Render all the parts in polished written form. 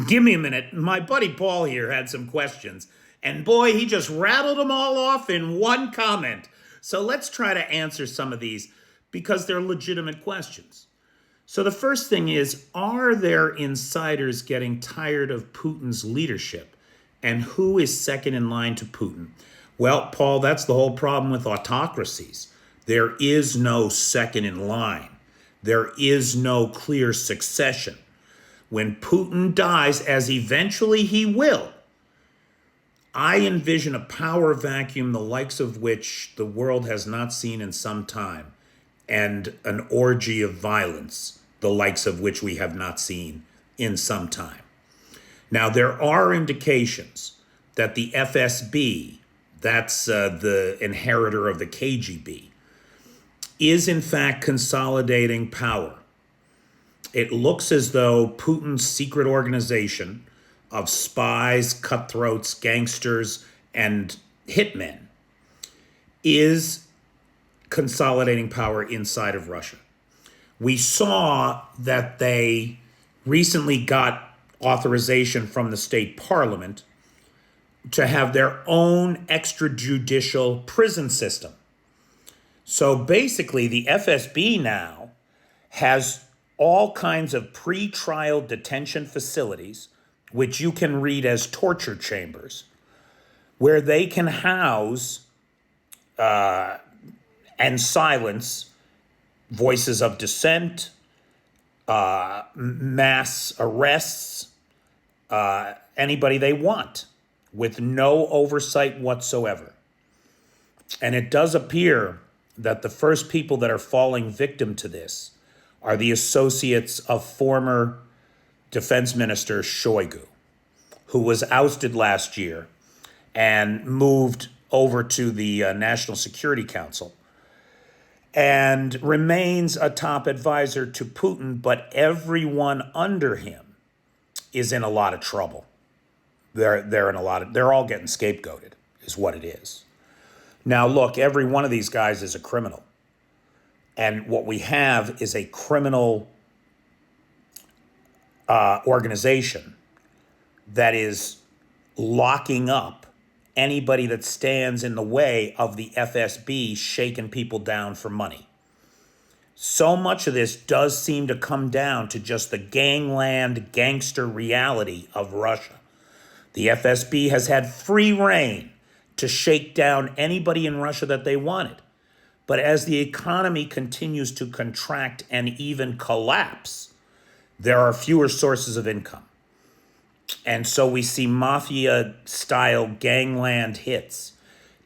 Give me a minute. My buddy Paul here had some questions, and boy, he just rattled them all off in one comment. So let's try to answer some of these because they're legitimate questions. So the first thing is, are there insiders getting tired of Putin's leadership? And who is second in line to Putin? Well, Paul, that's the whole problem with autocracies. There is no second in line. There is no clear succession. When Putin dies, as eventually he will, I envision a power vacuum the likes of which the world has not seen in some time, and an orgy of violence the likes of which we have not seen in some time. Now, there are indications that the FSB, that's the inheritor of the KGB, is in fact consolidating power. It looks as though Putin's secret organization of spies, cutthroats, gangsters, and hitmen is consolidating power inside of Russia. We saw that they recently got authorization from the state parliament to have their own extrajudicial prison system. So basically, the FSB now has all kinds of pre-trial detention facilities, which you can read as torture chambers, where they can house and silence voices of dissent, mass arrests, anybody they want, with no oversight whatsoever. And it does appear that the first people that are falling victim to this are the associates of former Defense Minister Shoigu, who was ousted last year and moved over to the National Security Council and remains a top advisor to Putin, but everyone under him is in a lot of trouble. They're all getting scapegoated, is what it is. Now, look, every one of these guys is a criminal. And what we have is a criminal organization that is locking up anybody that stands in the way of the FSB shaking people down for money. So much of this does seem to come down to just the gangland gangster reality of Russia. The FSB has had free rein to shake down anybody in Russia that they wanted. But as the economy continues to contract and even collapse, there are fewer sources of income. And so we see mafia-style gangland hits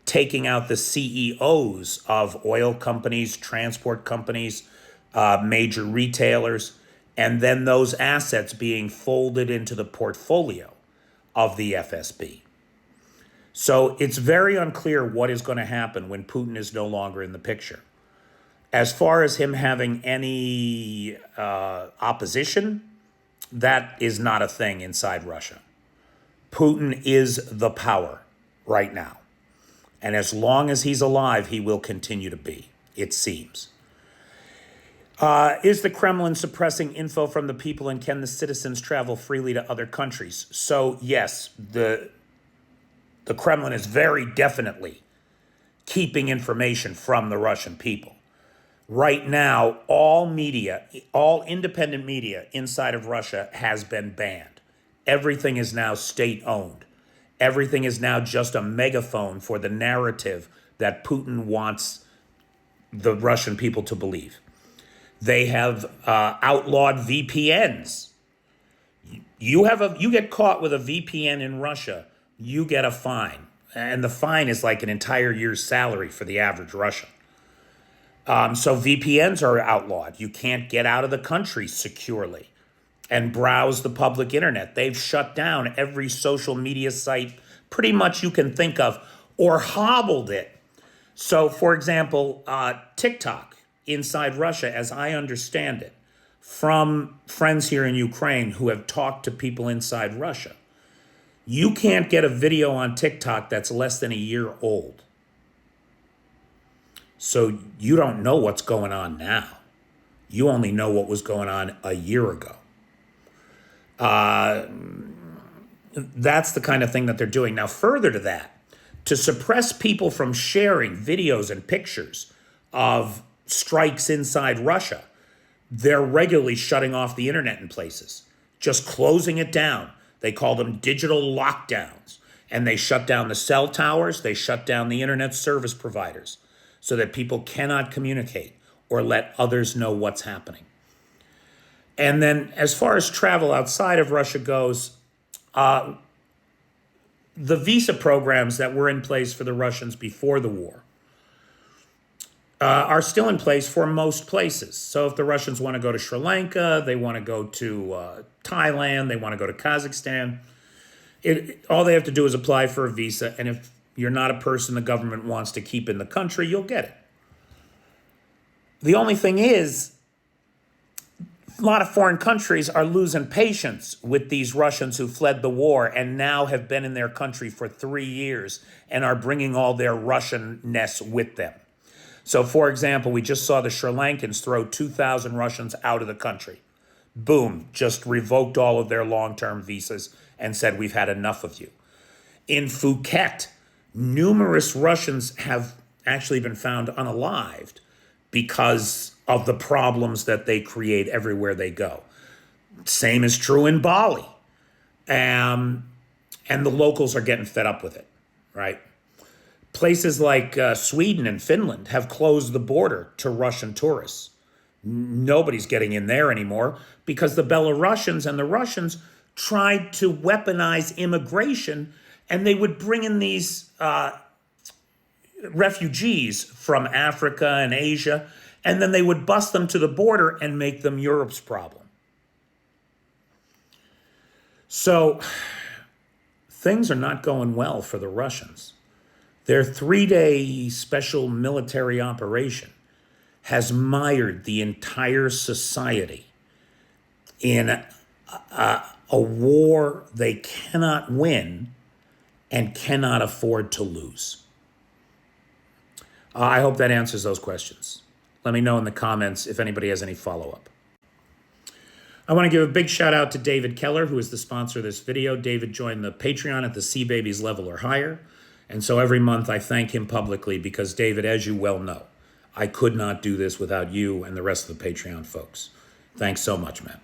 taking out the CEOs of oil companies, transport companies, major retailers, and then those assets being folded into the portfolio of the FSB. So it's very unclear what is going to happen when Putin is no longer in the picture. As far as him having any opposition, that is not a thing inside Russia. Putin is the power right now. And as long as he's alive, he will continue to be, it seems. Is the Kremlin suppressing info from the people, and can the citizens travel freely to other countries? So yes, the Kremlin is very definitely keeping information from the Russian people. Right now, all media, all independent media inside of Russia has been banned. Everything is now state-owned. Everything is now just a megaphone for the narrative that Putin wants the Russian people to believe. They have outlawed VPNs. You get caught with a VPN in Russia, you get a fine. And the fine is like an entire year's salary for the average Russian. So VPNs are outlawed. You can't get out of the country securely and browse the public internet. They've shut down every social media site pretty much you can think of, or hobbled it. So, for example, TikTok inside Russia, as I understand it, from friends here in Ukraine who have talked to people inside Russia, you can't get a video on TikTok that's less than a year old. So you don't know what's going on now. You only know what was going on a year ago. That's the kind of thing that they're doing. Now, further to that, to suppress people from sharing videos and pictures of strikes inside Russia, they're regularly shutting off the internet in places, just closing it down. They call them digital lockdowns. And they shut down the cell towers, they shut down the internet service providers so that people cannot communicate or let others know what's happening. And then as far as travel outside of Russia goes, the visa programs that were in place for the Russians before the war are still in place for most places. So if the Russians want to go to Sri Lanka, they want to go to Thailand, they want to go to Kazakhstan, all they have to do is apply for a visa, and if you're not a person the government wants to keep in the country, you'll get it. The only thing is, a lot of foreign countries are losing patience with these Russians who fled the war and now have been in their country for 3 years and are bringing all their Russian-ness with them. So, for example, we just saw the Sri Lankans throw 2,000 Russians out of the country. Boom, just revoked all of their long-term visas and said, we've had enough of you. In Phuket, numerous Russians have actually been found unalived because of the problems that they create everywhere they go. Same is true in Bali. And the locals are getting fed up with it, right? Places like Sweden and Finland have closed the border to Russian tourists. Nobody's getting in there anymore because the Belarusians and the Russians tried to weaponize immigration, and they would bring in these refugees from Africa and Asia, and then they would bus them to the border and make them Europe's problem. So things are not going well for the Russians. Their 3-day special military operation has mired the entire society in a war they cannot win and cannot afford to lose. I hope that answers those questions. Let me know in the comments if anybody has any follow-up. I want to give a big shout out to David Keller, who is the sponsor of this video. David joined the Patreon at the Sea Babies level or higher. And so every month I thank him publicly because, David, as you well know, I could not do this without you and the rest of the Patreon folks. Thanks so much, man.